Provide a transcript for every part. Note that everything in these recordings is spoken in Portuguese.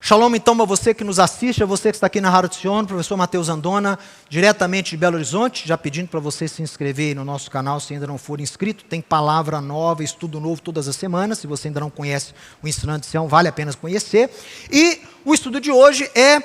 Shalom então a você que nos assiste, a você que está aqui na Har Etzion, professor Matheus Andona, diretamente de Belo Horizonte, já pedindo para você se inscrever no nosso canal se ainda não for inscrito, tem palavra nova, estudo novo todas as semanas, se você ainda não conhece o Ensinando de Sião, vale a pena conhecer. E o estudo de hoje é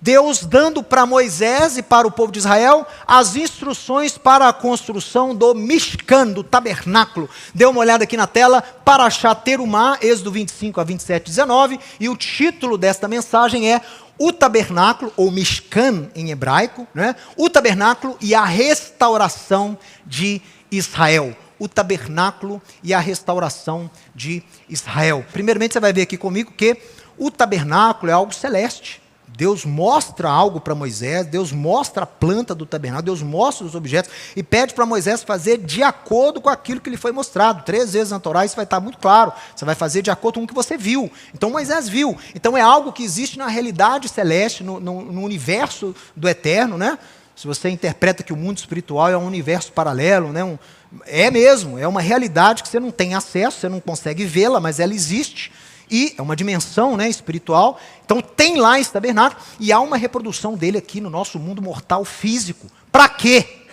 Deus dando para Moisés e para o povo de Israel as instruções para a construção do Mishkan, do tabernáculo. Dê uma olhada aqui na tela, Parashat Terumá, Êxodo 25 a 27, 19, e o título desta mensagem é o tabernáculo, ou Mishkan em hebraico, né? O tabernáculo e a restauração de Israel. O tabernáculo e a restauração de Israel. Primeiramente você vai ver aqui comigo que o tabernáculo é algo celeste. Deus mostra algo para Moisés, Deus mostra a planta do tabernáculo, Deus mostra os objetos e pede para Moisés fazer de acordo com aquilo que lhe foi mostrado. 3 vezes na Torá isso vai estar muito claro. Você vai fazer de acordo com o que você viu. Então Moisés viu. Então é algo que existe na realidade celeste, no universo do eterno, né? Se você interpreta que o mundo espiritual é um universo paralelo, né? É mesmo, é uma realidade que você não tem acesso, você não consegue vê-la, mas ela existe. E é uma dimensão, né, espiritual. Então tem lá esse tabernáculo e há uma reprodução dele aqui no nosso mundo mortal físico. Para quê?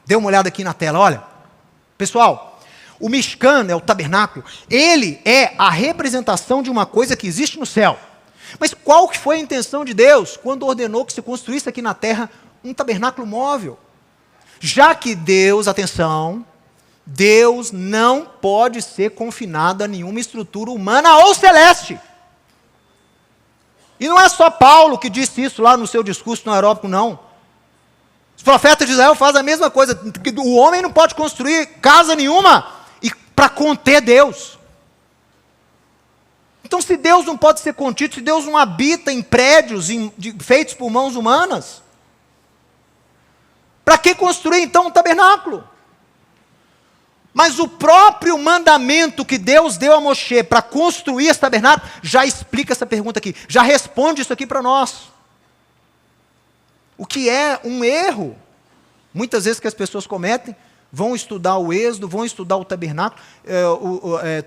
Dê uma olhada aqui na tela, olha. Pessoal, o Mishkan, é o tabernáculo, ele é a representação de uma coisa que existe no céu. Mas qual que foi a intenção de Deus quando ordenou que se construísse aqui na terra um tabernáculo móvel? Já que Deus, atenção, Deus não pode ser confinado a nenhuma estrutura humana ou celeste. E não é só Paulo que disse isso lá no seu discurso no aeróbico, não. Os profetas de Israel fazem a mesma coisa. O homem não pode construir casa nenhuma para conter Deus. Então, se Deus não pode ser contido, se Deus não habita em prédios feitos por mãos humanas, para que construir então um tabernáculo? Mas o próprio mandamento que Deus deu a Moshe para construir esse tabernáculo, já explica essa pergunta aqui, já responde isso aqui para nós. O que é um erro, muitas vezes que as pessoas cometem, vão estudar o Êxodo, vão estudar o tabernáculo,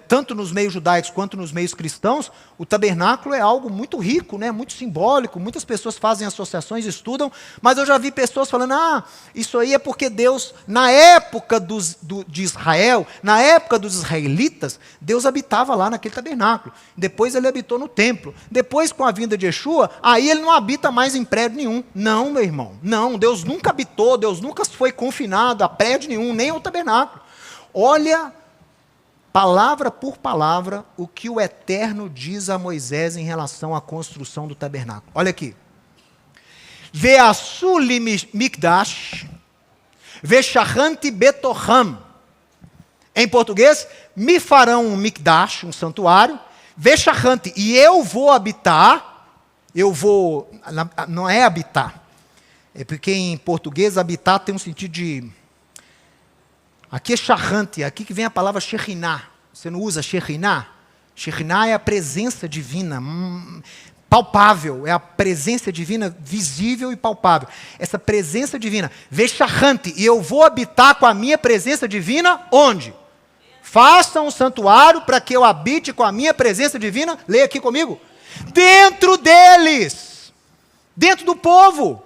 tanto nos meios judaicos quanto nos meios cristãos, o tabernáculo é algo muito rico, né, muito simbólico, muitas pessoas fazem associações, estudam, mas eu já vi pessoas falando, isso aí é porque Deus, na época de Israel, na época dos israelitas, Deus habitava lá naquele tabernáculo, depois ele habitou no templo, depois com a vinda de Yeshua, aí ele não habita mais em prédio nenhum. Não, meu irmão, não, Deus nunca habitou, Deus nunca foi confinado a prédio nenhum, nem ao tabernáculo. Olha, palavra por palavra, o que o Eterno diz a Moisés em relação à construção do tabernáculo. Olha aqui. Ve'asu li mikdash, ve'shachanti betoham. Em português, me farão um mikdash, um santuário, ve'shachanti, e eu vou habitar, não é habitar, é porque em português habitar tem um sentido de... Aqui é shachanti, aqui que vem a palavra Shekhinah. Você não usa Shekhinah? Shekhinah é a presença divina, palpável, é a presença divina visível e palpável. Essa presença divina, Veshachanti, e eu vou habitar com a minha presença divina onde? Faça um santuário para que eu habite com a minha presença divina, leia aqui comigo, dentro deles, dentro do povo.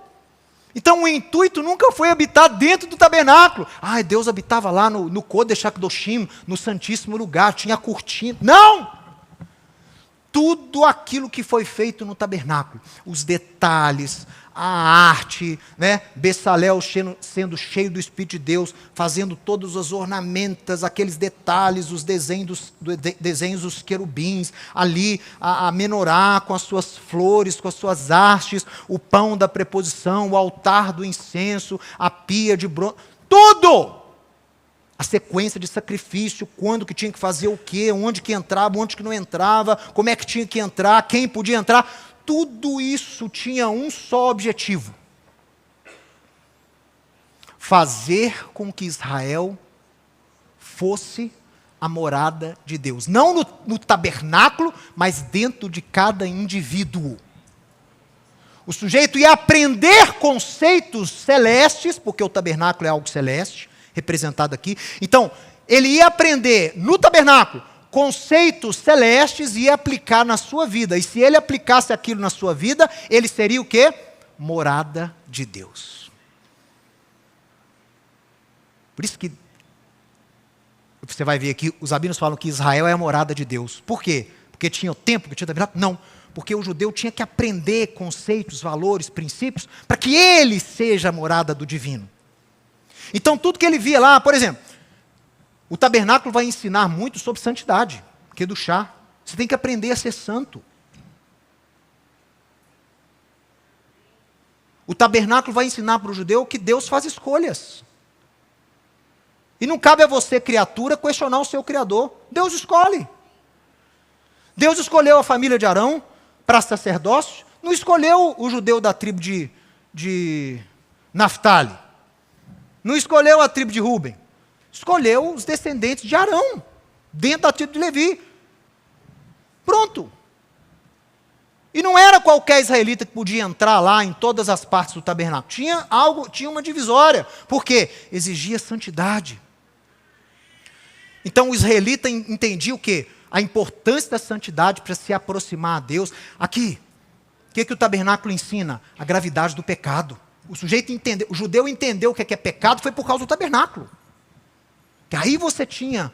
Então o intuito nunca foi habitar dentro do tabernáculo. Deus habitava lá no Kodesh HaKadoshim, no Santíssimo Lugar, tinha cortina. Não! Tudo aquilo que foi feito no tabernáculo, os detalhes, a arte, né? Bezalel sendo cheio do Espírito de Deus, fazendo todas as ornamentas, aqueles detalhes, os desenhos dos querubins, ali a menorá com as suas flores, com as suas hastes, o pão da preposição, o altar do incenso, a pia de bronze, tudo! A sequência de sacrifício, quando que tinha que fazer o quê, onde que entrava, onde que não entrava, como é que tinha que entrar, quem podia entrar, tudo isso tinha um só objetivo: fazer com que Israel fosse a morada de Deus. Não no tabernáculo, mas dentro de cada indivíduo. O sujeito ia aprender conceitos celestes, porque o tabernáculo é algo celeste, representado aqui. Então, ele ia aprender no tabernáculo conceitos celestes e ia aplicar na sua vida. E se ele aplicasse aquilo na sua vida, ele seria o quê? Morada de Deus. Por isso que você vai ver aqui, os rabinos falam que Israel é a morada de Deus. Por quê? Porque tinha o templo, porque tinha o tabernáculo? Não. Porque o judeu tinha que aprender conceitos, valores, princípios, para que ele seja a morada do divino. Então tudo que ele via lá, por exemplo, o tabernáculo vai ensinar muito sobre santidade, Kedushá. Você tem que aprender a ser santo. O tabernáculo vai ensinar para o judeu que Deus faz escolhas. E não cabe a você, criatura, questionar o seu Criador. Deus escolhe. Deus escolheu a família de Arão para sacerdócio, não escolheu o judeu da tribo de Naftali. Não escolheu a tribo de Ruben. Escolheu os descendentes de Arão, dentro da tribo de Levi. Pronto. E não era qualquer israelita que podia entrar lá em todas as partes do tabernáculo. Tinha uma divisória. Por quê? Exigia santidade. Então o israelita entendia o quê? A importância da santidade para se aproximar a Deus. Aqui, o que o tabernáculo ensina? A gravidade do pecado. O judeu entendeu o que é pecado, foi por causa do tabernáculo. Que aí você tinha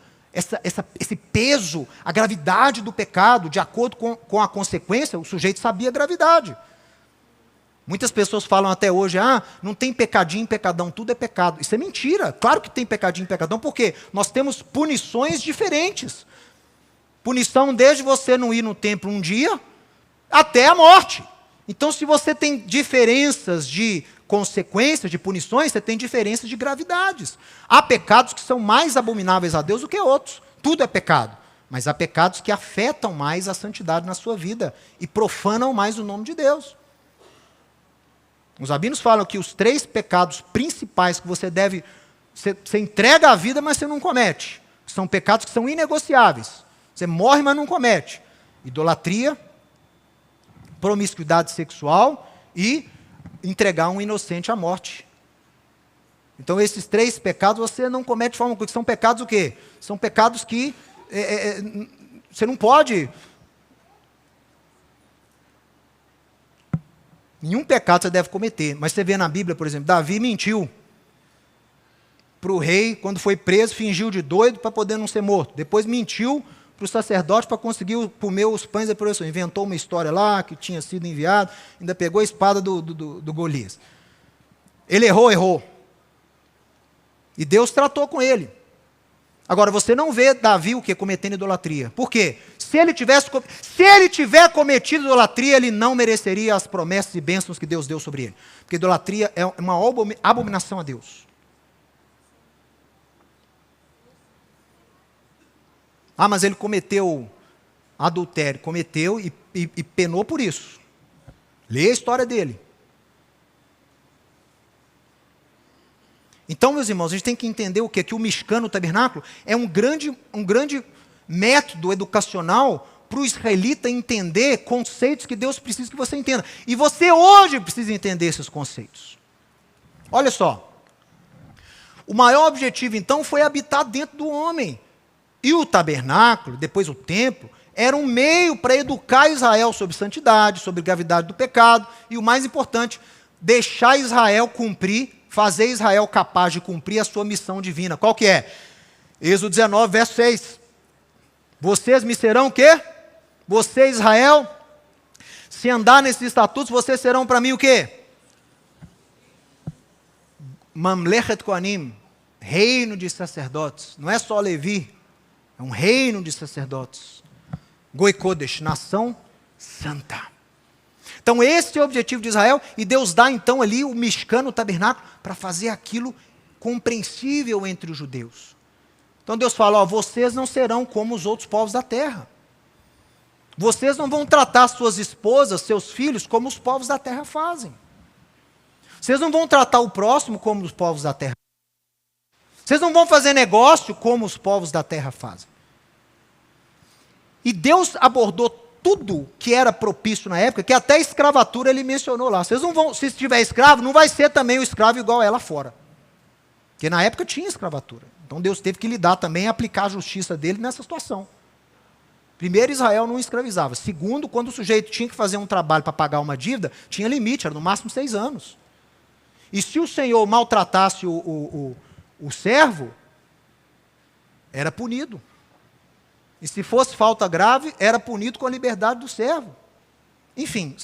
esse peso, a gravidade do pecado, de acordo com a consequência, o sujeito sabia a gravidade. Muitas pessoas falam até hoje, não tem pecadinho, pecadão, tudo é pecado. Isso é mentira. Claro que tem pecadinho, pecadão, porque nós temos punições diferentes. Punição desde você não ir no templo um dia, até a morte. Então, se você tem diferenças de consequências, de punições, você tem diferenças de gravidades. Há pecados que são mais abomináveis a Deus do que outros. Tudo é pecado. Mas há pecados que afetam mais a santidade na sua vida e profanam mais o nome de Deus. Os rabinos falam que os 3 pecados principais que você deve... Você entrega a vida, mas você não comete. São pecados que são inegociáveis. Você morre, mas não comete. Idolatria, promiscuidade sexual e entregar um inocente à morte. Então, esses 3 pecados você não comete de forma alguma. São pecados o quê? São pecados que você não pode... Nenhum pecado você deve cometer. Mas você vê na Bíblia, por exemplo, Davi mentiu para o rei, quando foi preso, fingiu de doido para poder não ser morto. Depois mentiu para o sacerdote para conseguir comer os pães da proteção. Inventou uma história lá, que tinha sido enviado, ainda pegou a espada do Golias. Ele errou. E Deus tratou com ele. Agora, você não vê Davi o quê? Cometendo idolatria. Por quê? Se ele tiver cometido idolatria, ele não mereceria as promessas e bênçãos que Deus deu sobre ele. Porque idolatria é uma abominação a Deus. Mas ele cometeu adultério. Cometeu e penou por isso. Lê a história dele. Então, meus irmãos, a gente tem que entender o quê? Que o Mishkan, o tabernáculo, é um grande método educacional para o israelita entender conceitos que Deus precisa que você entenda. E você hoje precisa entender esses conceitos. Olha só. O maior objetivo, então, foi habitar dentro do homem. E o tabernáculo, depois o templo, era um meio para educar Israel sobre santidade, sobre gravidade do pecado. E o mais importante, deixar Israel fazer Israel capaz de cumprir a sua missão divina. Qual que é? Êxodo 19, verso 6. Vocês me serão o quê? Você, Israel, se andar nesses estatutos, vocês serão para mim o quê? Mamlechet Kohanim, reino de sacerdotes. Não é só Levi, é um reino de sacerdotes. Goi Kodesh, nação santa. Então esse é o objetivo de Israel, e Deus dá então ali o Mishkan, o tabernáculo, para fazer aquilo compreensível entre os judeus. Então Deus fala, vocês não serão como os outros povos da terra. Vocês não vão tratar suas esposas, seus filhos, como os povos da terra fazem. Vocês não vão tratar o próximo como os povos da terra. Vocês não vão fazer negócio como os povos da terra fazem. E Deus abordou tudo que era propício na época, que até a escravatura ele mencionou lá. Vocês não vão, se tiver escravo, não vai ser também o escravo igual ela fora. Porque na época tinha escravatura. Então Deus teve que lidar também, aplicar a justiça dele nessa situação. Primeiro, Israel não escravizava. Segundo, quando o sujeito tinha que fazer um trabalho para pagar uma dívida, tinha limite, era no máximo 6 anos. E se o senhor maltratasse o servo, era punido. E se fosse falta grave, era punido com a liberdade do servo. Enfim,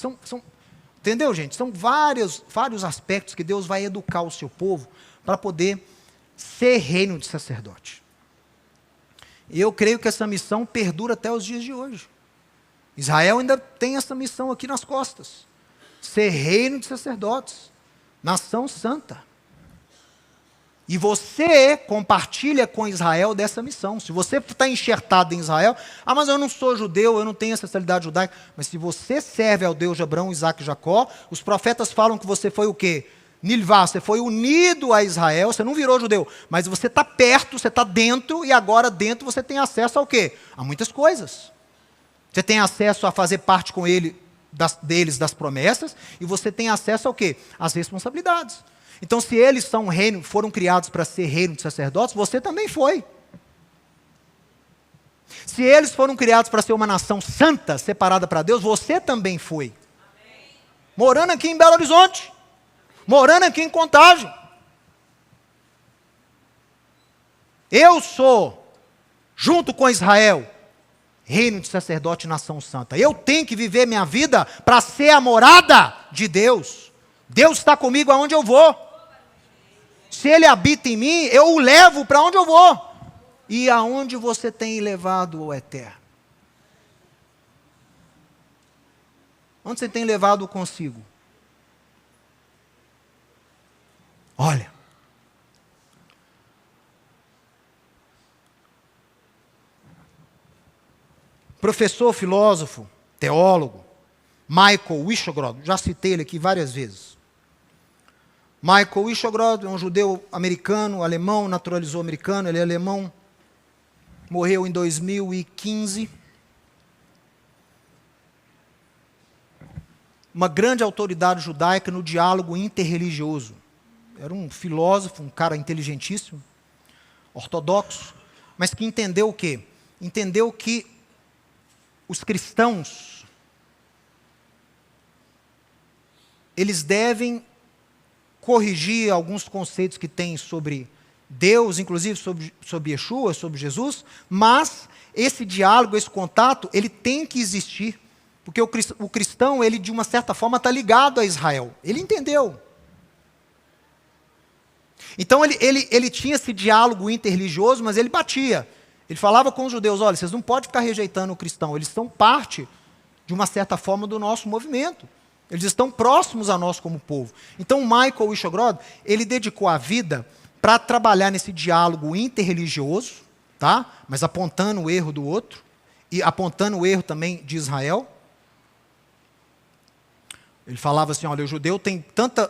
entendeu, gente? São vários aspectos que Deus vai educar o seu povo para poder ser reino de sacerdote. E eu creio que essa missão perdura até os dias de hoje. Israel ainda tem essa missão aqui nas costas. Ser reino de sacerdotes. Nação santa. E você compartilha com Israel dessa missão. Se você está enxertado em Israel, mas eu não sou judeu, eu não tenho essa mentalidade judaica. Mas se você serve ao Deus de Abraão, Isaque e Jacó, os profetas falam que você foi o quê? Nilvá, você foi unido a Israel, você não virou judeu, mas você está perto, você está dentro, e agora dentro você tem acesso ao quê? A muitas coisas. Você tem acesso a fazer parte com ele deles das promessas, e você tem acesso ao quê? Às responsabilidades. Então, se eles são reino, foram criados para ser reino de sacerdotes, você também foi. Se eles foram criados para ser uma nação santa, separada para Deus, você também foi. Amém. Morando aqui em Belo Horizonte, morando aqui em Contagem. Eu sou, junto com Israel, reino de sacerdote e nação santa. Eu tenho que viver minha vida para ser a morada de Deus. Deus está comigo aonde eu vou. Se Ele habita em mim, eu o levo para onde eu vou. E aonde você tem levado o eterno? Onde você tem levado consigo? Olha. Professor, filósofo, teólogo, Michael Wishogrod, já citei ele aqui várias vezes. Michael Wishogrod é um judeu americano, alemão, naturalizou americano, ele é alemão, morreu em 2015. Uma grande autoridade judaica no diálogo interreligioso. Era um filósofo, um cara inteligentíssimo, ortodoxo, mas que entendeu o quê? Entendeu que os cristãos, eles devem corrigir alguns conceitos que têm sobre Deus, inclusive sobre Yeshua, sobre Jesus, mas esse diálogo, esse contato, ele tem que existir, porque o cristão, ele de uma certa forma está ligado a Israel, ele entendeu. Então ele tinha esse diálogo interreligioso, mas ele batia. Ele falava com os judeus, olha, vocês não podem ficar rejeitando o cristão, eles são parte, de uma certa forma, do nosso movimento. Eles estão próximos a nós como povo. Então, Michael Wishogrod, ele dedicou a vida para trabalhar nesse diálogo interreligioso, tá? Mas apontando o erro do outro, e apontando o erro também de Israel. Ele falava assim, olha, o judeu tem tanta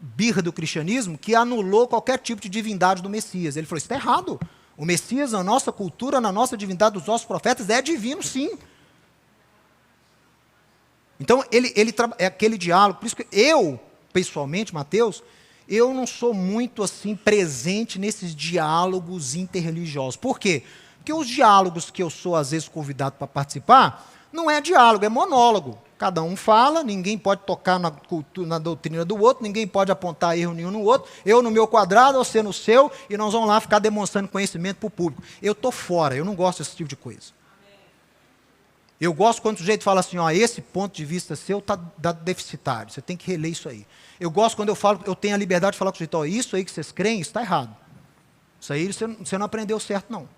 birra do cristianismo que anulou qualquer tipo de divindade do Messias. Ele falou, isso está errado. O Messias, na nossa cultura, na nossa divindade dos nossos profetas, é divino, sim. Então, é aquele diálogo. Por isso que eu, pessoalmente, Mateus, eu não sou muito assim presente nesses diálogos interreligiosos. Por quê? Porque os diálogos que eu sou, às vezes, convidado para participar, não é diálogo, é monólogo. Cada um fala, ninguém pode tocar na doutrina do outro, ninguém pode apontar erro nenhum no outro, eu no meu quadrado, você no seu, e nós vamos lá ficar demonstrando conhecimento para o público. Eu estou fora, eu não gosto desse tipo de coisa. Eu gosto quando o sujeito fala assim, ó, esse ponto de vista seu está deficitário, você tem que reler isso aí. Eu gosto quando eu falo, eu tenho a liberdade de falar com o sujeito, ó, isso aí que vocês creem, isso está errado. Isso aí você não aprendeu certo, não.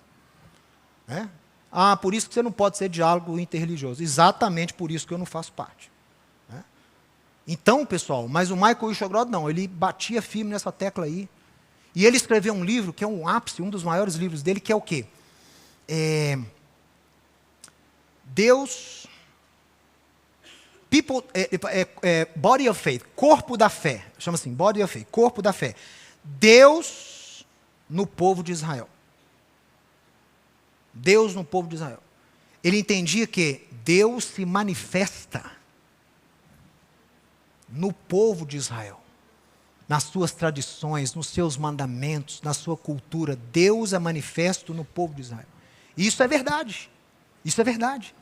Né? Ah, por isso que você não pode ser diálogo interreligioso. Exatamente por isso que eu não faço parte. Né? Então, pessoal, mas o Michael Wishogrod não, ele batia firme nessa tecla aí. E ele escreveu um livro que é um ápice, um dos maiores livros dele, que é o quê? Deus, Body of Faith, corpo da fé. Chama assim, Body of Faith, corpo da fé. Deus no povo de Israel. Deus no povo de Israel. Ele entendia que Deus se manifesta no povo de Israel, nas suas tradições, nos seus mandamentos, na sua cultura. Deus é manifesto no povo de Israel. E isso é verdade. Isso é verdade.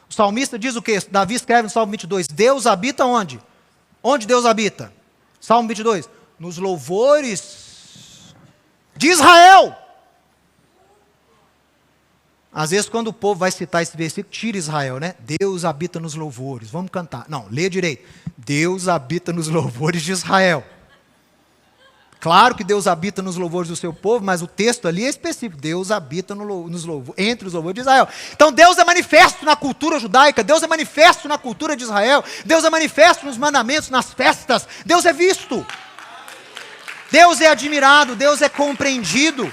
O salmista diz o quê? Davi escreve no Salmo 22, Deus habita onde? Onde Deus habita? Salmo 22, nos louvores de Israel. Às vezes quando o povo vai citar esse versículo, tira Israel, né? Deus habita nos louvores, vamos cantar. Não, lê direito. Deus habita nos louvores de Israel. Claro que Deus habita nos louvores do seu povo, mas o texto ali é específico. Deus habita entre os louvores de Israel. Então Deus é manifesto na cultura judaica, Deus é manifesto na cultura de Israel, Deus é manifesto nos mandamentos, nas festas, Deus é visto. Deus é admirado, Deus é compreendido.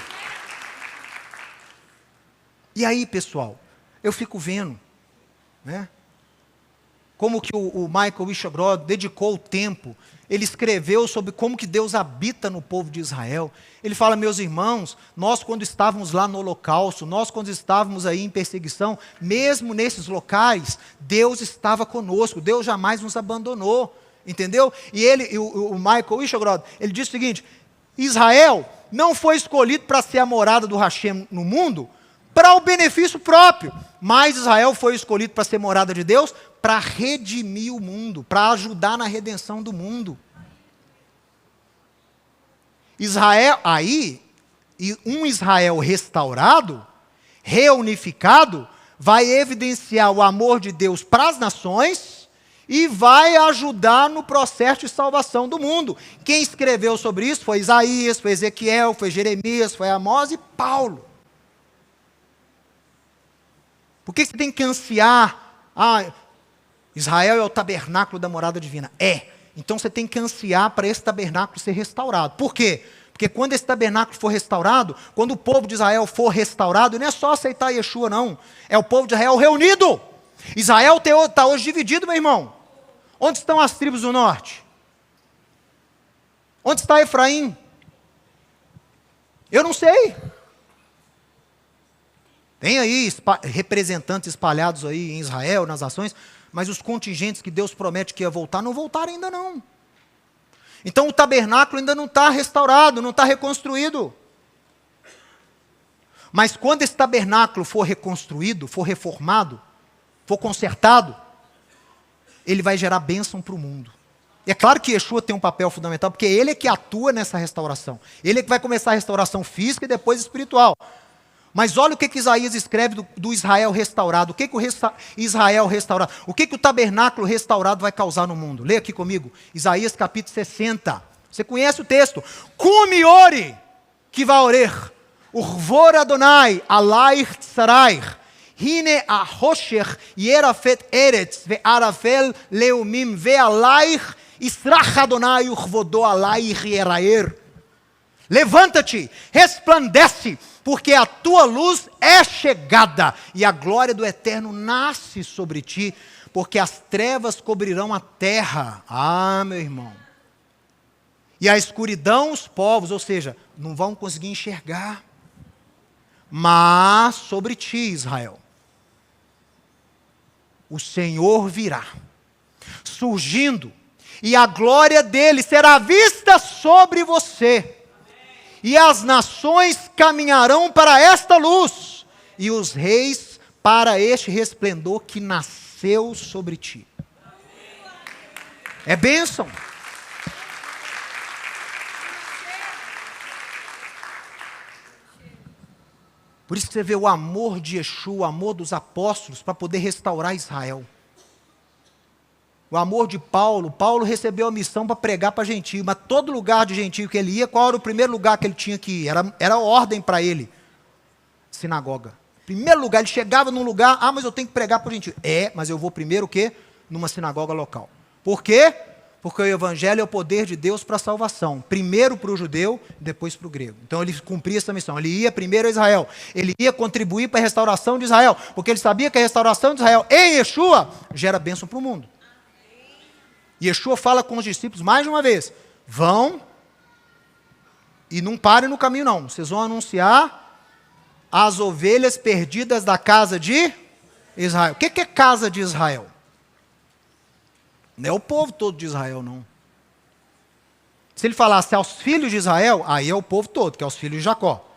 E aí, pessoal, eu fico vendo, né? Como que o Michael Wishagrod dedicou o tempo. Ele escreveu sobre como que Deus habita no povo de Israel. Ele fala, meus irmãos, nós quando estávamos lá no holocausto, nós quando estávamos aí em perseguição, mesmo nesses locais, Deus estava conosco, Deus jamais nos abandonou, entendeu? E o Michael Wishagrod, ele diz o seguinte, Israel não foi escolhido para ser a morada do Hashem no mundo, para o benefício próprio, mas Israel foi escolhido para ser morada de Deus, para redimir o mundo, para ajudar na redenção do mundo. Israel, aí, um Israel restaurado, reunificado, vai evidenciar o amor de Deus para as nações e vai ajudar no processo de salvação do mundo. Quem escreveu sobre isso foi Isaías, foi Ezequiel, foi Jeremias, foi Amós e Paulo. Por que você tem que ansiar? Israel é o tabernáculo da morada divina. Então você tem que ansiar para esse tabernáculo ser restaurado. Por quê? Porque quando esse tabernáculo for restaurado, quando o povo de Israel for restaurado, não é só aceitar Yeshua, não. É o povo de Israel reunido. Israel está hoje dividido, meu irmão. Onde estão as tribos do norte? Onde está Efraim? Eu não sei. Tem aí representantes espalhados aí em Israel, nas nações, mas os contingentes que Deus promete que ia voltar, não voltaram ainda não. Então o tabernáculo ainda não está restaurado, não está reconstruído. Mas quando esse tabernáculo for reconstruído, for reformado, for consertado, ele vai gerar bênção para o mundo. E é claro que Yeshua tem um papel fundamental, porque ele é que atua nessa restauração. Ele é que vai começar a restauração física e depois espiritual. Mas olha o que Isaías escreve do Israel restaurado. O que o Israel restaurado? O que o tabernáculo restaurado vai causar no mundo? Leia aqui comigo. Isaías capítulo 60. Você conhece o texto. Kumi ori, kivaorer, urvor Adonai, alair tsarair, hine ahosher, yerafet eretz, ve'arafel leumim, ve'alair, israch Adonai, urvodó alair yeraer. Levanta-te, resplandece, porque a tua luz é chegada, e a glória do Eterno nasce sobre ti, porque as trevas cobrirão a terra. Meu irmão. E a escuridão os povos, ou seja, não vão conseguir enxergar. Mas sobre ti, Israel, o Senhor virá, surgindo, e a glória dele será vista sobre você. E as nações caminharão para esta luz, e os reis para este resplendor que nasceu sobre ti. É bênção. Por isso que você vê o amor de Yeshua, o amor dos apóstolos, para poder restaurar Israel. O amor de Paulo. Paulo recebeu a missão para pregar para gentio, mas todo lugar de gentio que ele ia, qual era o primeiro lugar que ele tinha que ir? Era ordem para ele. Sinagoga. Primeiro lugar, ele chegava num lugar, mas eu tenho que pregar para o gentio. Mas eu vou primeiro o quê? Numa sinagoga local. Por quê? Porque o evangelho é o poder de Deus para a salvação. Primeiro para o judeu, depois para o grego. Então ele cumpria essa missão. Ele ia primeiro a Israel. Ele ia contribuir para a restauração de Israel. Porque ele sabia que a restauração de Israel em Yeshua gera bênção para o mundo. Yeshua fala com os discípulos mais de uma vez, vão e não parem no caminho não, vocês vão anunciar as ovelhas perdidas da casa de Israel. O que é casa de Israel? Não é o povo todo de Israel não. Se ele falasse aos filhos de Israel, aí é o povo todo, que é os filhos de Jacó.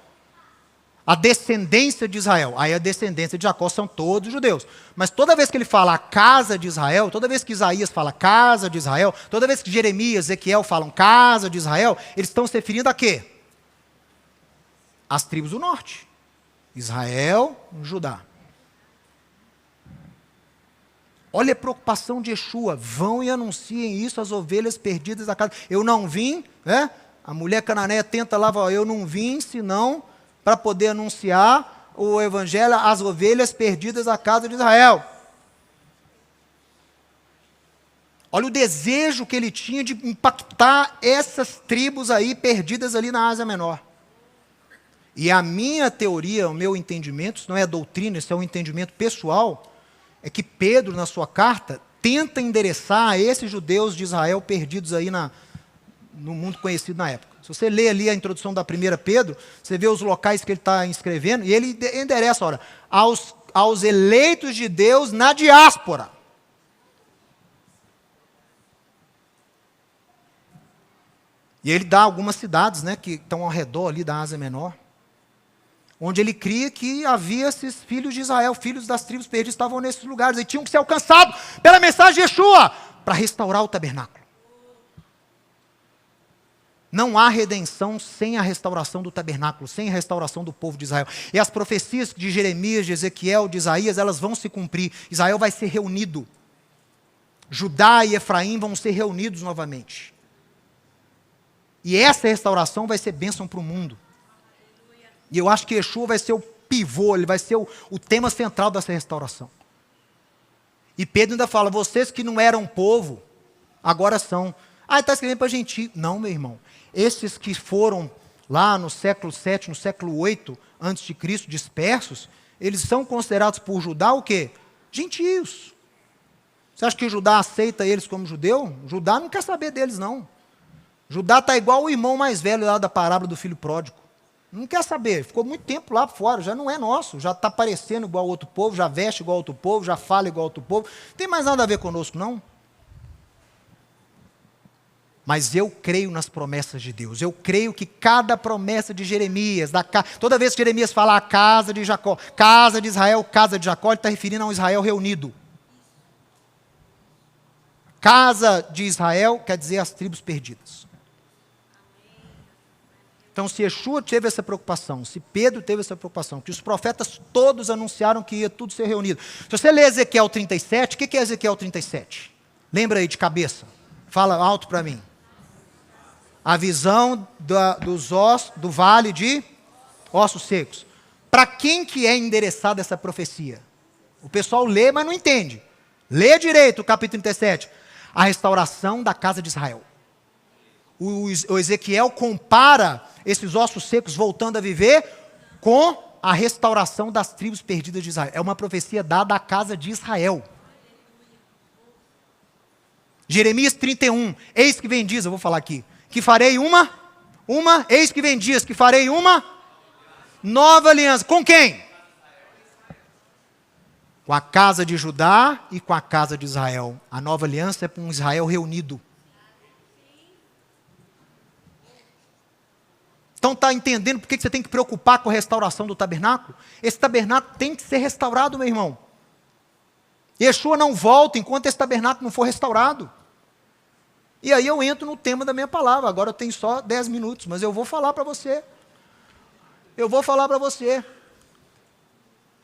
a descendência de Israel. Aí a descendência de Jacó são todos judeus. Mas toda vez que ele fala a casa de Israel, toda vez que Isaías fala casa de Israel, toda vez que Jeremias, Ezequiel falam casa de Israel, eles estão se referindo a quê? As tribos do norte. Israel, Judá. Olha a preocupação de Yeshua. Vão e anunciem isso às ovelhas perdidas da casa. Eu não vim, né? A mulher cananeia tenta lá, eu não vim senão para poder anunciar o evangelho às ovelhas perdidas da casa de Israel. Olha o desejo que ele tinha de impactar essas tribos aí perdidas ali na Ásia Menor. E a minha teoria, o meu entendimento, isso não é doutrina, isso é um entendimento pessoal, é que Pedro, na sua carta, tenta endereçar a esses judeus de Israel perdidos aí no mundo conhecido na época. Se você lê ali a introdução da 1 Pedro, você vê os locais que ele está escrevendo, e ele endereça, olha, aos eleitos de Deus na diáspora. E ele dá algumas cidades, né, que estão ao redor ali da Ásia Menor, onde ele cria que havia esses filhos de Israel, filhos das tribos perdidas, estavam nesses lugares, e tinham que ser alcançados pela mensagem de Yeshua, para restaurar o tabernáculo. Não há redenção sem a restauração do tabernáculo, sem a restauração do povo de Israel. E as profecias de Jeremias, de Ezequiel, de Isaías, elas vão se cumprir. Israel vai ser reunido. Judá e Efraim vão ser reunidos novamente. E essa restauração vai ser bênção para o mundo. E eu acho que Yeshua vai ser o pivô, ele vai ser o tema central dessa restauração. E Pedro ainda fala, vocês que não eram povo, agora são. Ah, ele está escrevendo para gentio. Não, meu irmão. Esses que foram lá no século 7, no século 8, antes de Cristo, dispersos, eles são considerados por Judá o quê? Gentios. Você acha que Judá aceita eles como judeu? Judá não quer saber deles, não. Judá está igual o irmão mais velho lá da parábola do filho pródigo. Não quer saber, ficou muito tempo lá fora, já não é nosso, já está parecendo igual outro povo, já veste igual outro povo, já fala igual outro povo. Não tem mais nada a ver conosco, não. Mas eu creio nas promessas de Deus. Eu creio que cada promessa de Jeremias, toda vez que Jeremias fala a casa de Jacó, casa de Israel, casa de Jacó, ele está referindo a um Israel reunido. Casa de Israel quer dizer as tribos perdidas. Então, se Yeshua teve essa preocupação, se Pedro teve essa preocupação, que os profetas todos anunciaram que ia tudo ser reunido. Se você ler Ezequiel 37, o que é Ezequiel 37? Lembra aí de cabeça. Fala alto para mim. A visão dos ossos, do vale de ossos secos. Para quem que é endereçada essa profecia? O pessoal lê, mas não entende. Lê direito o capítulo 37. A restauração da casa de Israel. O Ezequiel compara esses ossos secos voltando a viver com a restauração das tribos perdidas de Israel. É uma profecia dada à casa de Israel. Jeremias 31, eis que vem dias, eu vou falar aqui, que farei eis que vem dias, que farei uma nova aliança. Com quem? Com a casa de Judá e com a casa de Israel. A nova aliança é com Israel reunido. Então está entendendo por que você tem que preocupar com a restauração do tabernáculo? Esse tabernáculo tem que ser restaurado, meu irmão. Yeshua não volta enquanto esse tabernáculo não for restaurado. E aí eu entro no tema da minha palavra. Agora eu tenho só 10 minutos, mas eu vou falar para você.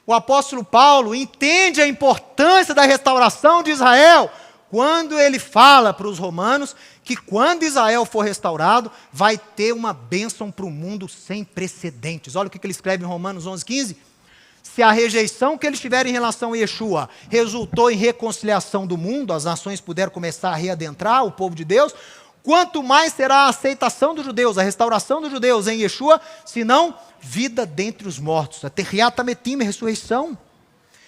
O apóstolo Paulo entende a importância da restauração de Israel quando ele fala para os romanos que quando Israel for restaurado, vai ter uma bênção para o mundo sem precedentes. Olha o que ele escreve em Romanos 11:15. Se a rejeição que eles tiveram em relação a Yeshua resultou em reconciliação do mundo, as nações puderam começar a readentrar o povo de Deus, quanto mais será a aceitação dos judeus, a restauração dos judeus em Yeshua, senão vida dentre os mortos. A Terriat Hametim, ressurreição.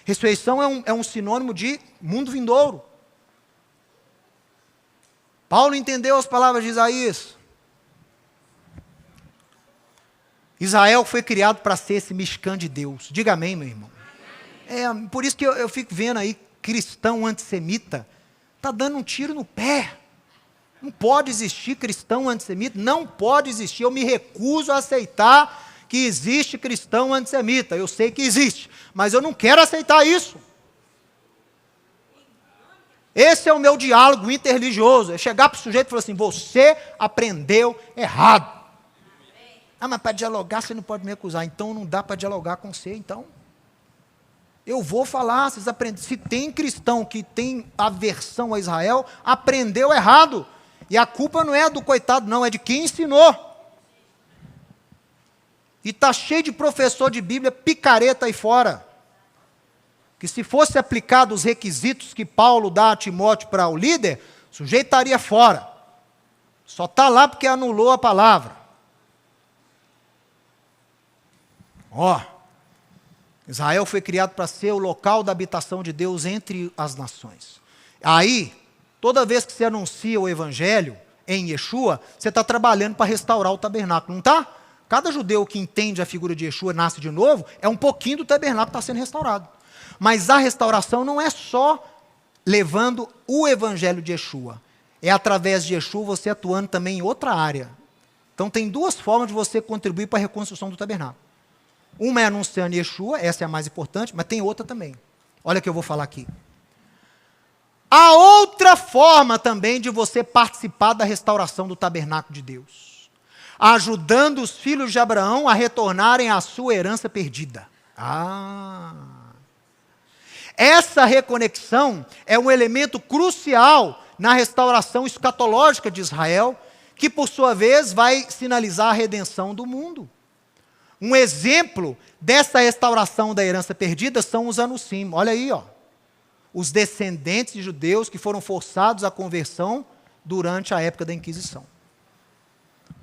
Ressurreição é um sinônimo de mundo vindouro. Paulo entendeu as palavras de Isaías. Israel foi criado para ser esse mexicano de Deus. Diga amém, meu irmão. Por isso que eu fico vendo aí, cristão antissemita, está dando um tiro no pé. Não pode existir cristão antissemita, não pode existir. Eu me recuso a aceitar que existe cristão antissemita. Eu sei que existe, mas eu não quero aceitar isso. Esse é o meu diálogo interreligioso. É chegar para o sujeito e falar assim, você aprendeu errado. Ah, mas para dialogar você não pode me acusar. Então não dá para dialogar com você, então. Eu vou falar, vocês aprendem. Se tem cristão que tem aversão a Israel, aprendeu errado. E a culpa não é do coitado, não, é de quem ensinou. E está cheio de professor de Bíblia picareta aí fora. Que se fosse aplicado os requisitos que Paulo dá a Timóteo para o líder, o sujeito estaria fora. Só está lá porque anulou a palavra. Israel foi criado para ser o local da habitação de Deus entre as nações. Aí, toda vez que você anuncia o evangelho em Yeshua, você está trabalhando para restaurar o tabernáculo, não está? Cada judeu que entende a figura de Yeshua, nasce de novo, é um pouquinho do tabernáculo que está sendo restaurado. Mas a restauração não é só levando o evangelho de Yeshua. É através de Yeshua você atuando também em outra área. Então tem duas formas de você contribuir para a reconstrução do tabernáculo. Uma é anunciando Yeshua, essa é a mais importante, mas tem outra também. Olha o que eu vou falar aqui. Há outra forma também de você participar da restauração do tabernáculo de Deus. Ajudando os filhos de Abraão a retornarem à sua herança perdida. Essa reconexão é um elemento crucial na restauração escatológica de Israel, que por sua vez vai sinalizar a redenção do mundo. Um exemplo dessa restauração da herança perdida são os Anusim. Olha aí, os descendentes de judeus que foram forçados à conversão durante a época da Inquisição.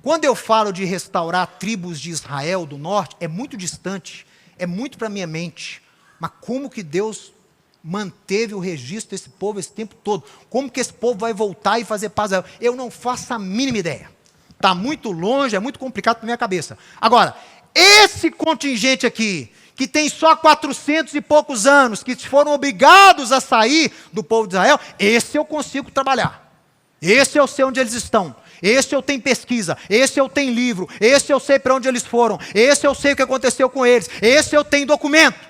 Quando eu falo de restaurar tribos de Israel do norte, é muito distante, é muito para a minha mente. Mas como que Deus manteve o registro desse povo esse tempo todo? Como que esse povo vai voltar e fazer paz? Eu não faço a mínima ideia. Está muito longe, é muito complicado para a minha cabeça. Agora, esse contingente aqui, que tem só 400 e poucos anos, que foram obrigados a sair do povo de Israel, esse eu consigo trabalhar. Esse eu sei onde eles estão. Esse eu tenho pesquisa. Esse eu tenho livro. Esse eu sei para onde eles foram. Esse eu sei o que aconteceu com eles. Esse eu tenho documento.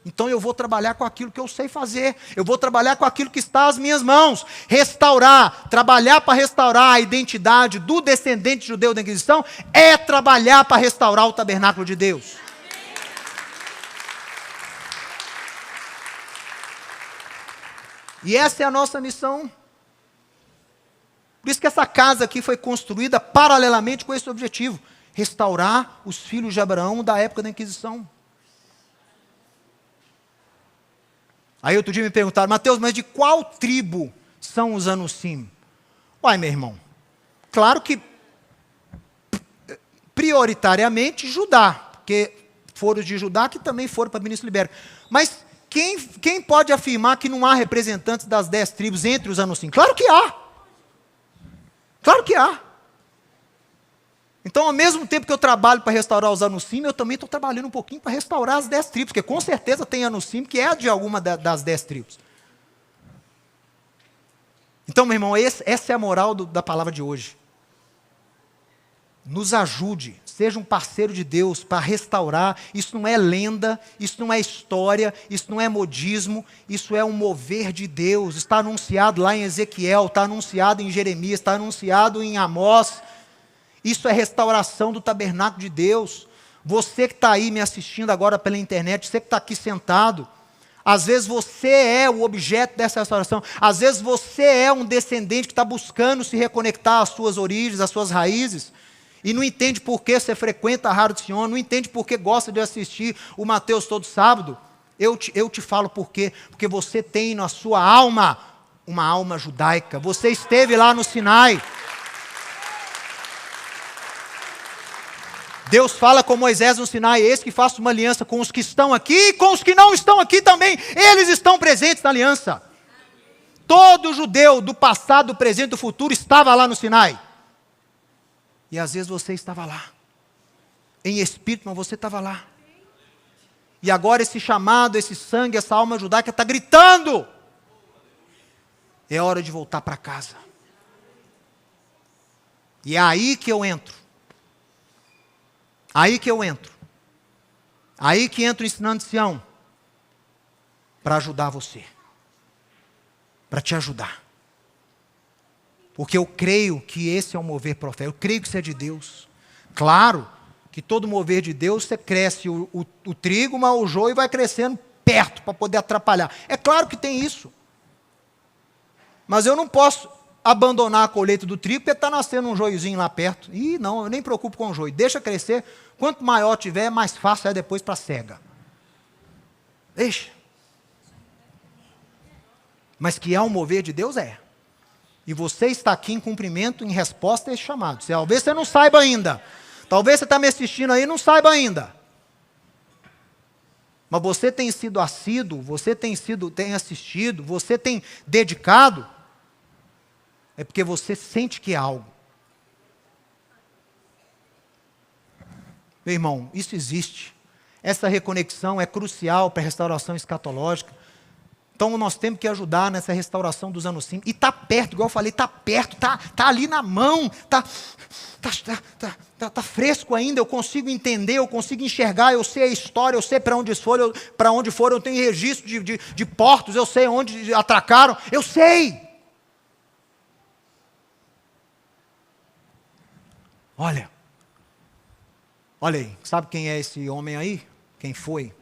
Então eu vou trabalhar com aquilo que eu sei fazer. Eu vou trabalhar com aquilo que está às minhas mãos. Restaurar, trabalhar para restaurar a identidade do descendente judeu da Inquisição é trabalhar para restaurar o tabernáculo de Deus. E essa é a nossa missão. Por isso que essa casa aqui foi construída paralelamente com esse objetivo. Restaurar os filhos de Abraão da época da Inquisição. Aí outro dia me perguntaram, Mateus, mas de qual tribo são os Anusim? Uai, meu irmão, claro que prioritariamente Judá, porque foram os de Judá que também foram para a Península Ibérica. Mas quem pode afirmar que não há representantes das 10 tribos entre os Anusim? Claro que há. Claro que há. Então, ao mesmo tempo que eu trabalho para restaurar os Anusim, eu também estou trabalhando um pouquinho para restaurar as 10 tribos, porque com certeza tem Anusim que é de alguma das 10 tribos. Então, meu irmão, essa é a moral da palavra de hoje. Nos ajude, seja um parceiro de Deus para restaurar. Isso não é lenda, isso não é história, isso não é modismo, isso é um mover de Deus. Está anunciado lá em Ezequiel, está anunciado em Jeremias, está anunciado em Amós. Isso é restauração do tabernáculo de Deus. Você que está aí me assistindo agora pela internet, você que está aqui sentado, às vezes você é o objeto dessa restauração, às vezes você é um descendente que está buscando se reconectar às suas origens, às suas raízes, e não entende por que você frequenta a Rádio Sion, não entende por que gosta de assistir o Mateus todo sábado. Eu te falo por quê. Porque você tem na sua alma uma alma judaica. Você esteve lá no Sinai. Deus fala com Moisés no Sinai, eis que faço uma aliança com os que estão aqui e com os que não estão aqui também. Eles estão presentes na aliança. Todo judeu do passado, do presente e do futuro estava lá no Sinai. E às vezes você estava lá. Em espírito, mas você estava lá. E agora esse chamado, esse sangue, essa alma judaica está gritando. É hora de voltar para casa. E é aí que eu entro. Aí que eu entro. Aí que entra o Ensinando de Sião. Para ajudar você. Para te ajudar. Porque eu creio que esse é o mover profético. Eu creio que isso é de Deus. Claro que todo mover de Deus, você cresce o trigo, mas o joio vai crescendo perto para poder atrapalhar. É claro que tem isso. Mas eu não posso abandonar a colheita do trigo porque está nascendo um joiozinho lá perto. Ih, não, eu nem me preocupo com o joio. Deixa crescer. Quanto maior tiver, mais fácil é depois para a cega. Deixa. Mas que é um mover de Deus, é. E você está aqui em cumprimento, em resposta a esse chamado. Talvez você não saiba ainda. Talvez você está me assistindo aí e não saiba ainda. Mas você tem sido assíduo, você tem assistido, você tem dedicado. É porque você sente que é algo. Meu irmão, isso existe. Essa reconexão é crucial para a restauração escatológica. Então nós temos que ajudar nessa restauração dos anos 5. E está perto, igual eu falei, está perto, está ali na mão, está fresco ainda, eu consigo entender, eu consigo enxergar, eu sei a história, eu sei para onde foram, eu tenho registro de portos, eu sei onde atracaram, eu sei. Olha aí, sabe quem é esse homem aí? Quem foi?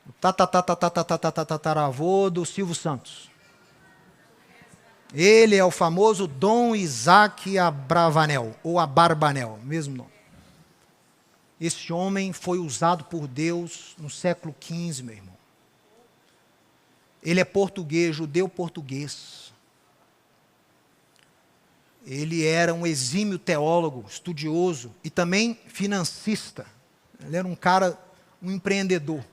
O tataravô do Silvio Santos. Ele é o famoso Dom Isaac Abravanel, ou Abarbanel, mesmo nome. Esse homem foi usado por Deus no século XV, meu irmão. Ele é português, judeu português. Ele era um exímio teólogo, estudioso e também financista. Ele era um cara, um empreendedor.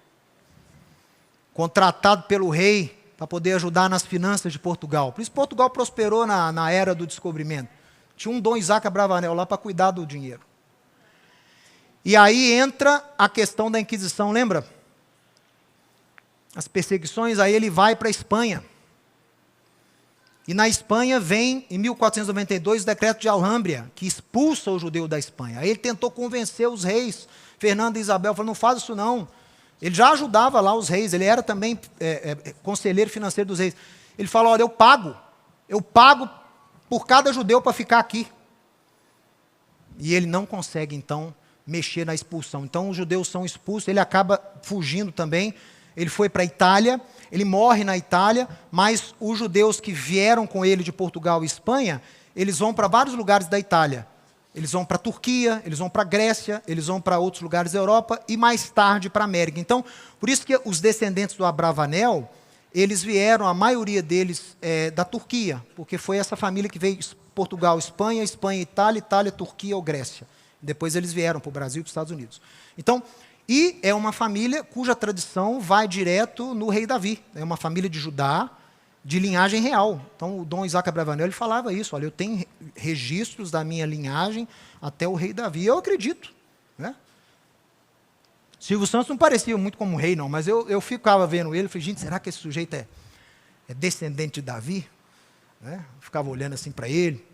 Contratado pelo rei para poder ajudar nas finanças de Portugal. Por isso Portugal prosperou na era do descobrimento. Tinha um Dom Isaac Abravanel lá para cuidar do dinheiro. E aí entra a questão da Inquisição, lembra? As perseguições, aí ele vai para a Espanha. E na Espanha vem, em 1492, o decreto de Alhambra, que expulsa o judeu da Espanha. Aí ele tentou convencer os reis, Fernando e Isabel, falou, não faz isso não. Ele já ajudava lá os reis, ele era também conselheiro financeiro dos reis. Ele falou, olha, eu pago por cada judeu para ficar aqui. E ele não consegue, então, mexer na expulsão. Então, os judeus são expulsos, ele acaba fugindo também. Ele foi para a Itália, ele morre na Itália, mas os judeus que vieram com ele de Portugal e Espanha, eles vão para vários lugares da Itália. Eles vão para a Turquia, eles vão para a Grécia, eles vão para outros lugares da Europa e mais tarde para a América. Então, por isso que os descendentes do Abravanel, eles vieram, a maioria deles da Turquia, porque foi essa família que veio Portugal, Espanha, Espanha, Itália, Itália, Turquia ou Grécia. Depois eles vieram para o Brasil e para os Estados Unidos. Então, e é uma família cuja tradição vai direto no rei Davi. É uma família de Judá, de linhagem real. Então, o Dom Isaac Abravanel, ele falava isso, olha, eu tenho registros da minha linhagem até o rei Davi, eu acredito. Né? Silvio Santos não parecia muito como um rei, não, mas eu ficava vendo ele, falei, gente, será que esse sujeito é descendente de Davi? Né? Eu ficava olhando assim para ele.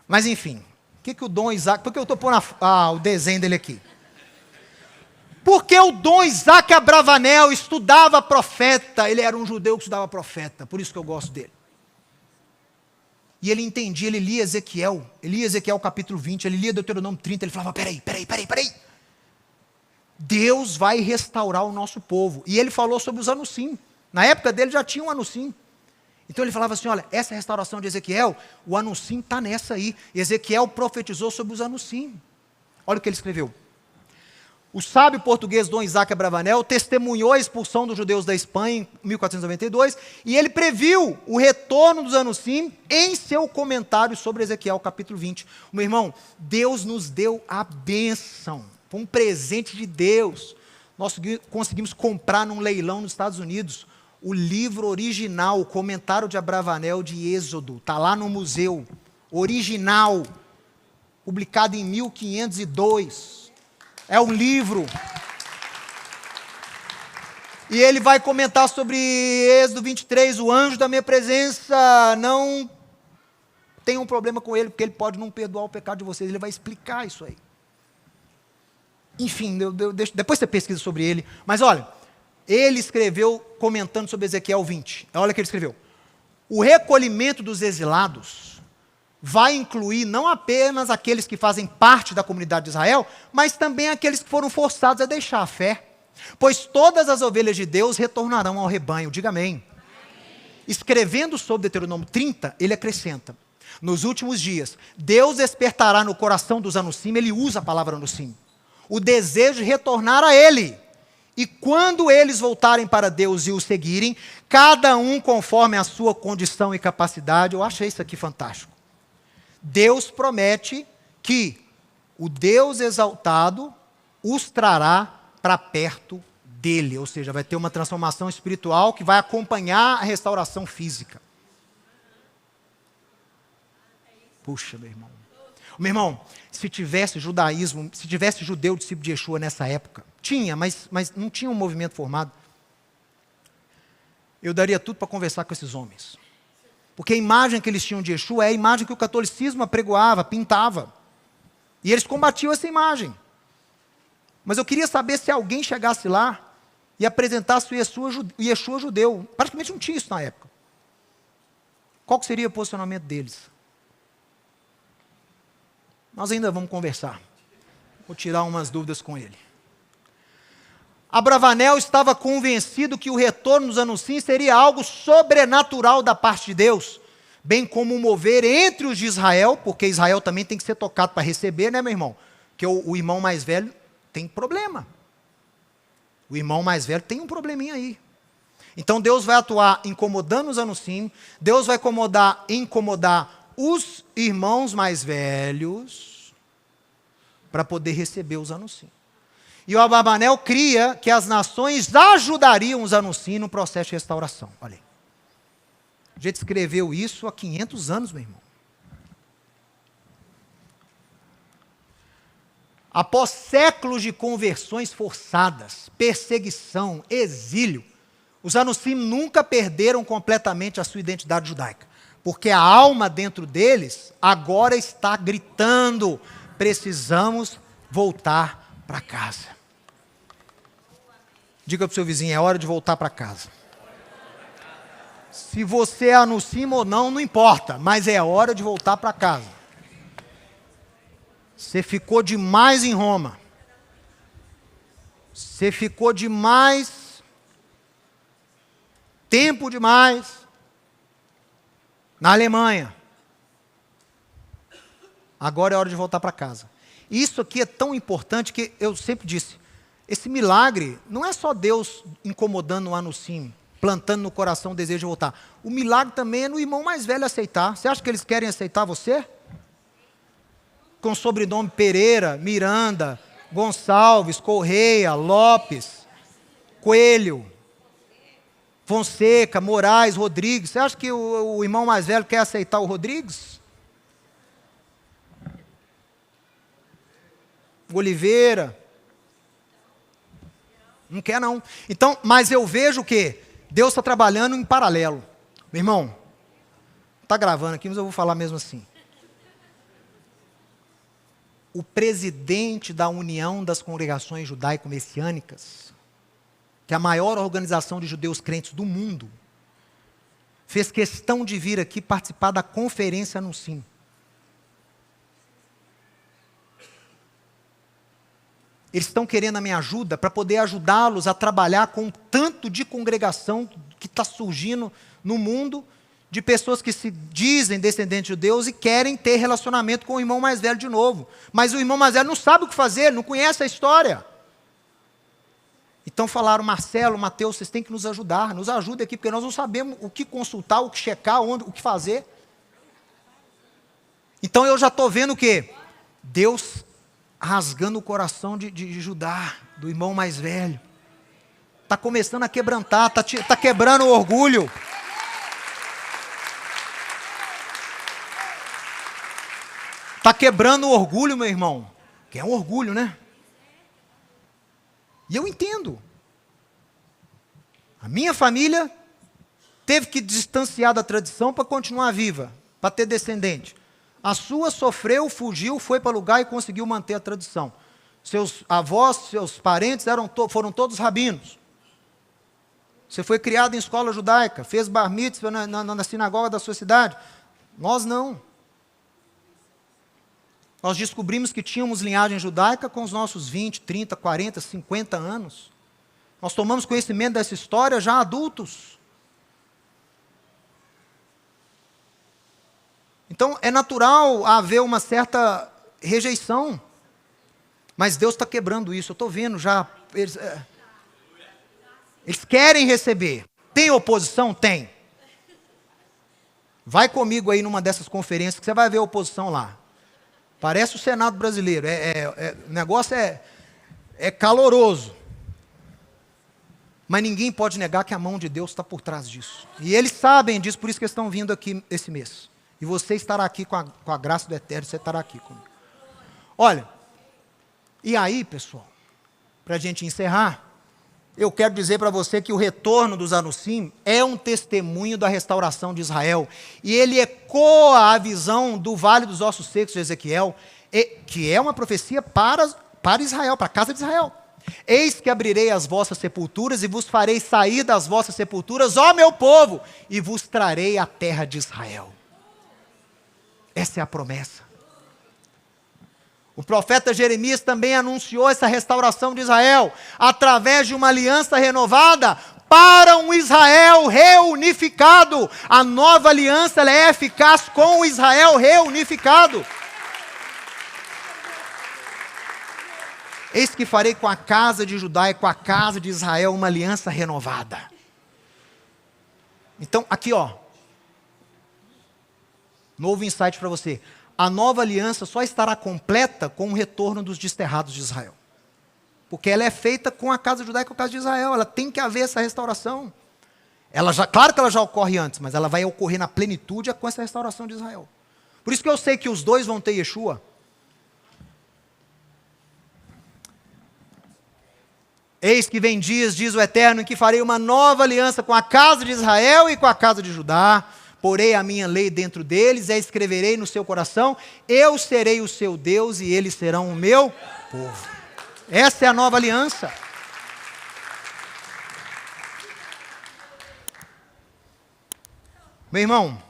Mas, enfim, o que o Dom Isaac... Por que eu estou pondo o desenho dele aqui? Porque o Dom Isaac Abravanel estudava profeta, ele era um judeu que estudava profeta, por isso que eu gosto dele. E ele entendia, ele lia Ezequiel capítulo 20, ele lia Deuteronômio 30, ele falava, peraí. Deus vai restaurar o nosso povo. E ele falou sobre os Anusim. Na época dele já tinha um Anusim. Então ele falava assim, olha, essa restauração de Ezequiel, o Anusim está nessa aí. Ezequiel profetizou sobre os Anusim. Olha o que ele escreveu. O sábio português Dom Isaac Abravanel testemunhou a expulsão dos judeus da Espanha em 1492 e ele previu o retorno dos Anusim em seu comentário sobre Ezequiel capítulo 20. Meu irmão, Deus nos deu a bênção, foi um presente de Deus. Nós conseguimos comprar num leilão nos Estados Unidos o livro original, o comentário de Abravanel de Êxodo, está lá no museu, original, publicado em 1502. É um livro. E ele vai comentar sobre Êxodo 23, o anjo da minha presença não tenham um problema com ele, porque ele pode não perdoar o pecado de vocês. Ele vai explicar isso aí. Enfim, depois você pesquisa sobre ele. Mas olha, ele escreveu comentando sobre Ezequiel 20. Olha o que ele escreveu. O recolhimento dos exilados vai incluir não apenas aqueles que fazem parte da comunidade de Israel, mas também aqueles que foram forçados a deixar a fé. Pois todas as ovelhas de Deus retornarão ao rebanho. Diga amém. Escrevendo sobre Deuteronômio 30, ele acrescenta: nos últimos dias, Deus despertará no coração dos anusim, ele usa a palavra anusim, o desejo de retornar a ele. E quando eles voltarem para Deus e o seguirem, cada um conforme a sua condição e capacidade. Eu achei isso aqui fantástico. Deus promete que o Deus exaltado os trará para perto dele, ou seja, vai ter uma transformação espiritual que vai acompanhar a restauração física. Puxa, meu irmão. Meu irmão, se tivesse judaísmo, se tivesse judeu discípulo de Yeshua nessa época, tinha, mas não tinha um movimento formado, eu daria tudo para conversar com esses homens. Porque a imagem que eles tinham de Yeshua é a imagem que o catolicismo apregoava, pintava. E eles combatiam essa imagem. Mas eu queria saber se alguém chegasse lá e apresentasse o Yeshua judeu. Praticamente não tinha isso na época. Qual que seria o posicionamento deles? Nós ainda vamos conversar. Vou tirar umas dúvidas com ele. Abravanel estava convencido que o retorno dos anuncios seria algo sobrenatural da parte de Deus, bem como um mover entre os de Israel, porque Israel também tem que ser tocado para receber, né, meu irmão? Porque o irmão mais velho tem problema. O irmão mais velho tem um probleminha aí. Então Deus vai atuar incomodando os anuncios, Deus vai incomodar os irmãos mais velhos para poder receber os anuncios. E o Abravanel cria que as nações ajudariam os anuncios no processo de restauração. Olha aí. A gente escreveu isso há 500 anos, meu irmão. Após séculos de conversões forçadas, perseguição, exílio, os anuncios nunca perderam completamente a sua identidade judaica. Porque a alma dentro deles agora está gritando: precisamos voltar para casa. Diga para o seu vizinho: é hora de voltar para casa. Se você anuncia ou não, não importa, mas é hora de voltar para casa. Você ficou demais em Roma. Você ficou demais, tempo demais, na Alemanha. Agora é hora de voltar para casa. Isso aqui é tão importante que eu sempre disse, esse milagre não é só Deus incomodando o anusim, plantando no coração o desejo de voltar. O milagre também é no irmão mais velho aceitar. Você acha que eles querem aceitar você? Com sobrenome Pereira, Miranda, Gonçalves, Correia, Lopes, Coelho, Fonseca, Moraes, Rodrigues. Você acha que o irmão mais velho quer aceitar o Rodrigues? Oliveira? Não quer não. Então, mas eu vejo que Deus está trabalhando em paralelo. Meu irmão, está gravando aqui, mas eu vou falar mesmo assim. O presidente da União das Congregações Judaico-Messiânicas, que é a maior organização de judeus crentes do mundo, fez questão de vir aqui participar da conferência Anuncim. Eles estão querendo a minha ajuda para poder ajudá-los a trabalhar com o tanto de congregação que está surgindo no mundo, de pessoas que se dizem descendentes de judeus e querem ter relacionamento com o irmão mais velho de novo. Mas o irmão mais velho não sabe o que fazer, não conhece a história. Então falaram: Marcelo, Mateus, vocês têm que nos ajudar. Nos ajudem aqui, porque nós não sabemos o que consultar, o que checar, o que fazer. Então eu já estou vendo o quê? Deus rasgando o coração de Judá, do irmão mais velho. Está começando a quebrantar, está quebrando o orgulho. Está quebrando o orgulho, meu irmão. Que é um orgulho, né? E eu entendo. A minha família teve que distanciar da tradição para continuar viva. para ter descendente. A sua sofreu, fugiu, foi para o lugar e conseguiu manter a tradição. Seus avós, seus parentes foram todos rabinos. Você foi criado em escola judaica, fez bar mitzvah na sinagoga da sua cidade. Nós não. Nós descobrimos que tínhamos linhagem judaica com os nossos 20, 30, 40, 50 anos. Nós tomamos conhecimento dessa história já adultos. Então, é natural haver uma certa rejeição. Mas Deus está quebrando isso. Eu estou vendo já. Eles querem receber. Tem oposição? Tem. Vai comigo aí numa dessas conferências que você vai ver a oposição lá. Parece o Senado brasileiro. O negócio é caloroso. Mas ninguém pode negar que a mão de Deus está por trás disso. E eles sabem disso, por isso que eles estão vindo aqui esse mês. E você estará aqui com a graça do Eterno, você estará aqui comigo. Olha, e aí, pessoal, para a gente encerrar, eu quero dizer para você que o retorno dos Anusim é um testemunho da restauração de Israel. E ele ecoa a visão do Vale dos Ossos Secos de Ezequiel, que é uma profecia para Israel, para a casa de Israel. Eis que abrirei as vossas sepulturas e vos farei sair das vossas sepulturas, ó meu povo, e vos trarei a terra de Israel. Essa é a promessa. O profeta Jeremias também anunciou essa restauração de Israel, através de uma aliança renovada, para um Israel reunificado. A nova aliança ela é eficaz com o Israel reunificado. Eis que farei com a casa de Judá e com a casa de Israel uma aliança renovada. Então, aqui ó, novo insight para você. A nova aliança só estará completa com o retorno dos desterrados de Israel. Porque ela é feita com a casa de Judá e com a casa de Israel. Ela tem que haver essa restauração. Claro que ela já ocorre antes, mas ela vai ocorrer na plenitude com essa restauração de Israel. Por isso que eu sei que os dois vão ter Yeshua. Eis que vem dias, diz o Eterno, em que farei uma nova aliança com a casa de Israel e com a casa de Judá. Porei a minha lei dentro deles, a escreverei no seu coração, eu serei o seu Deus e eles serão o meu povo. Essa é a nova aliança. Meu irmão,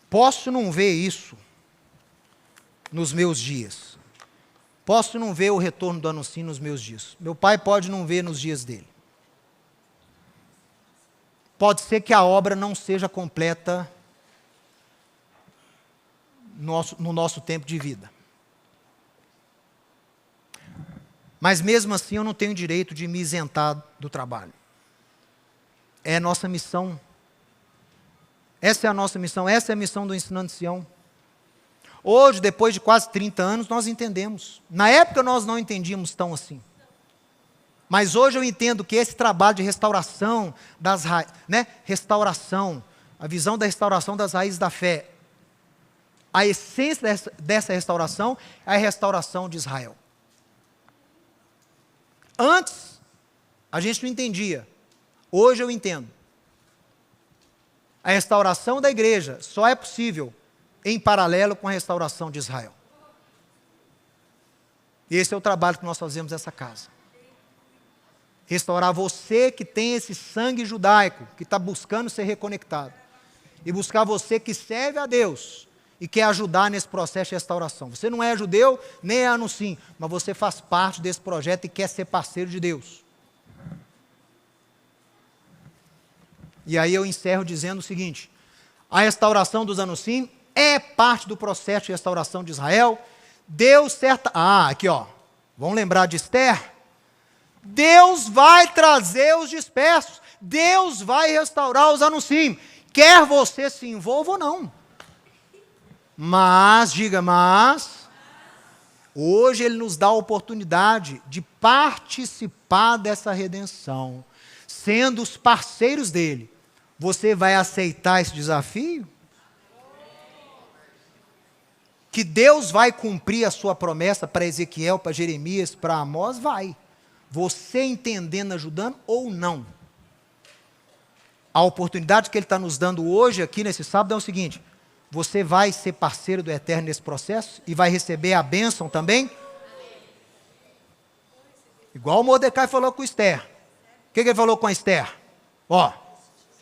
posso não ver isso nos meus dias. Posso não ver o retorno do Anusim nos meus dias. Meu pai pode não ver nos dias dele. Pode ser que a obra não seja completa no nosso tempo de vida. Mas mesmo assim eu não tenho direito de me isentar do trabalho. É a nossa missão. Essa é a nossa missão, essa é a missão do Ensinando Sião. Hoje, depois de quase 30 anos, nós entendemos. Na época nós não entendíamos tão assim. Mas hoje eu entendo que esse trabalho de restauração das raízes, restauração, a visão da restauração das raízes da fé, a essência dessa restauração é a restauração de Israel. Antes, a gente não entendia. Hoje eu entendo. A restauração da igreja só é possível em paralelo com a restauração de Israel. Esse é o trabalho que nós fazemos nessa casa. Restaurar você que tem esse sangue judaico, que está buscando ser reconectado. E buscar você que serve a Deus e quer ajudar nesse processo de restauração. Você não é judeu, nem é Anusim, mas você faz parte desse projeto e quer ser parceiro de Deus. E aí eu encerro dizendo o seguinte: a restauração dos Anusim é parte do processo de restauração de Israel. Deus aqui ó, vamos lembrar de Esther? Deus vai trazer os dispersos. Deus vai restaurar os Anusim. Quer você se envolva ou não. Mas, hoje Ele nos dá a oportunidade de participar dessa redenção, sendo os parceiros dEle. Você vai aceitar esse desafio? Que Deus vai cumprir a sua promessa para Ezequiel, para Jeremias, para Amós? Vai. Você entendendo, ajudando ou não? A oportunidade que Ele está nos dando hoje, aqui nesse sábado, é o seguinte: você vai ser parceiro do Eterno nesse processo e vai receber a bênção também. Igual o Mordecai falou com Esther. O que ele falou com a Esther? Ó,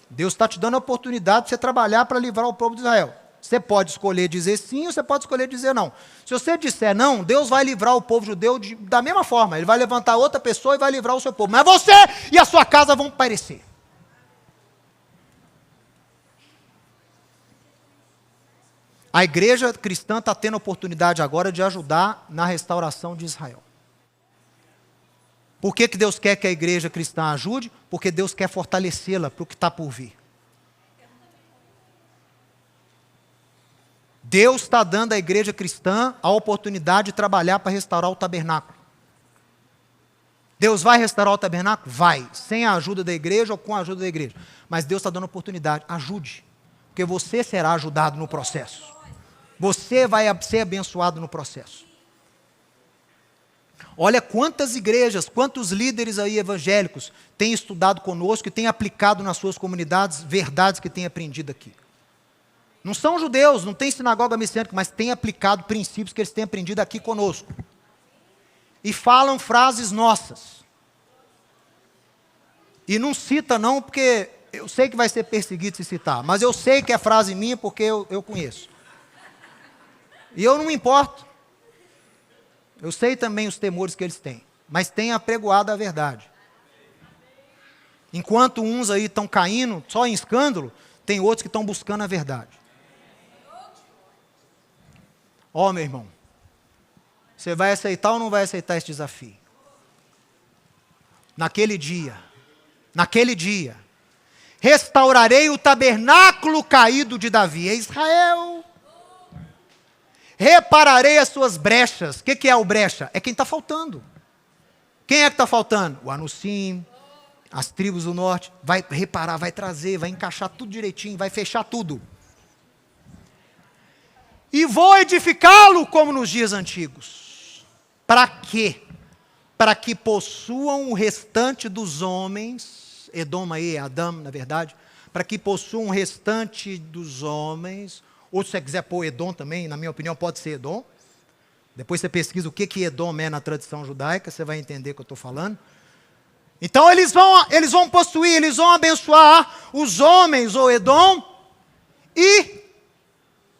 Deus está te dando a oportunidade de você trabalhar para livrar o povo de Israel. Você pode escolher dizer sim ou você pode escolher dizer não. Se você disser não, Deus vai livrar o povo judeu da mesma forma. Ele vai levantar outra pessoa e vai livrar o seu povo. Mas você e a sua casa vão perecer. A igreja cristã está tendo a oportunidade agora de ajudar na restauração de Israel. Por que Deus quer que a igreja cristã ajude? Porque Deus quer fortalecê-la para o que está por vir. Deus está dando à igreja cristã a oportunidade de trabalhar para restaurar o tabernáculo. Deus vai restaurar o tabernáculo? Vai, sem a ajuda da igreja ou com a ajuda da igreja. Mas Deus está dando a oportunidade, ajude, porque você será ajudado no processo. Você vai ser abençoado no processo. Olha quantas igrejas, quantos líderes aí evangélicos têm estudado conosco e têm aplicado nas suas comunidades verdades que têm aprendido aqui. Não são judeus, não tem sinagoga messiânica, mas têm aplicado princípios que eles têm aprendido aqui conosco. E falam frases nossas. E não cita não, porque eu sei que vai ser perseguido se citar, mas eu sei que é frase minha porque eu conheço. E eu não me importo. Eu sei também os temores que eles têm, mas têm apregoado a verdade. Enquanto uns aí estão caindo só em escândalo, tem outros que estão buscando a verdade. Ó, meu irmão, você vai aceitar ou não vai aceitar esse desafio? Naquele dia, restaurarei o tabernáculo caído de Davi, é Israel. Repararei as suas brechas. O que é o brecha? É quem está faltando. Quem é que está faltando? O Anusim, as tribos do norte. Vai reparar, vai trazer, vai encaixar tudo direitinho, vai fechar tudo. E vou edificá-lo como nos dias antigos. Para quê? Para que possuam o restante dos homens, Edom aí, Adão, na verdade, para que possuam o restante dos homens. Ou se você quiser pôr Edom também, na minha opinião pode ser Edom. Depois você pesquisa o que Edom é na tradição judaica, você vai entender o que eu estou falando. Então eles vão possuir, eles vão abençoar os homens, ou Edom, e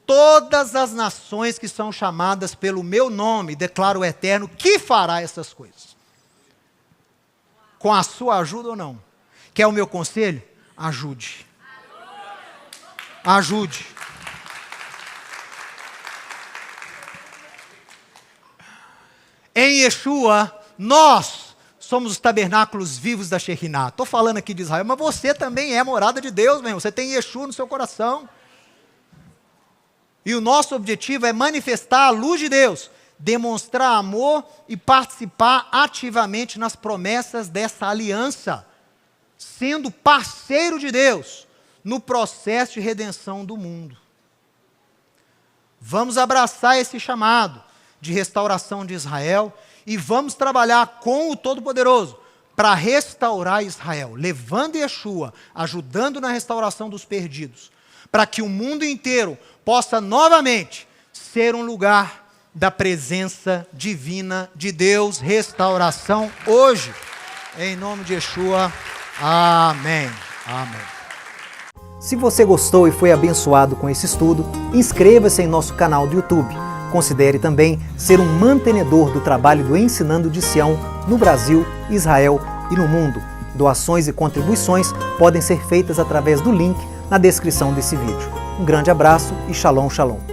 todas as nações que são chamadas pelo meu nome, declara o Eterno, que fará essas coisas. Com a sua ajuda ou não? Quer o meu conselho? Ajude. Ajude. Em Yeshua, nós somos os tabernáculos vivos da Shekhinah. Estou falando aqui de Israel, mas você também é morada de Deus, meu irmão. Você tem Yeshua no seu coração. E o nosso objetivo é manifestar a luz de Deus, demonstrar amor e participar ativamente nas promessas dessa aliança, sendo parceiro de Deus no processo de redenção do mundo. Vamos abraçar esse chamado de restauração de Israel e vamos trabalhar com o Todo-Poderoso para restaurar Israel, levando Yeshua, ajudando na restauração dos perdidos, para que o mundo inteiro possa novamente ser um lugar da presença divina de Deus, restauração hoje, em nome de Yeshua, amém, amém. Se você gostou e foi abençoado com esse estudo, inscreva-se em nosso canal do YouTube. Considere também ser um mantenedor do trabalho do Ensinando de Sião no Brasil, Israel e no mundo. Doações e contribuições podem ser feitas através do link na descrição desse vídeo. Um grande abraço e shalom, shalom.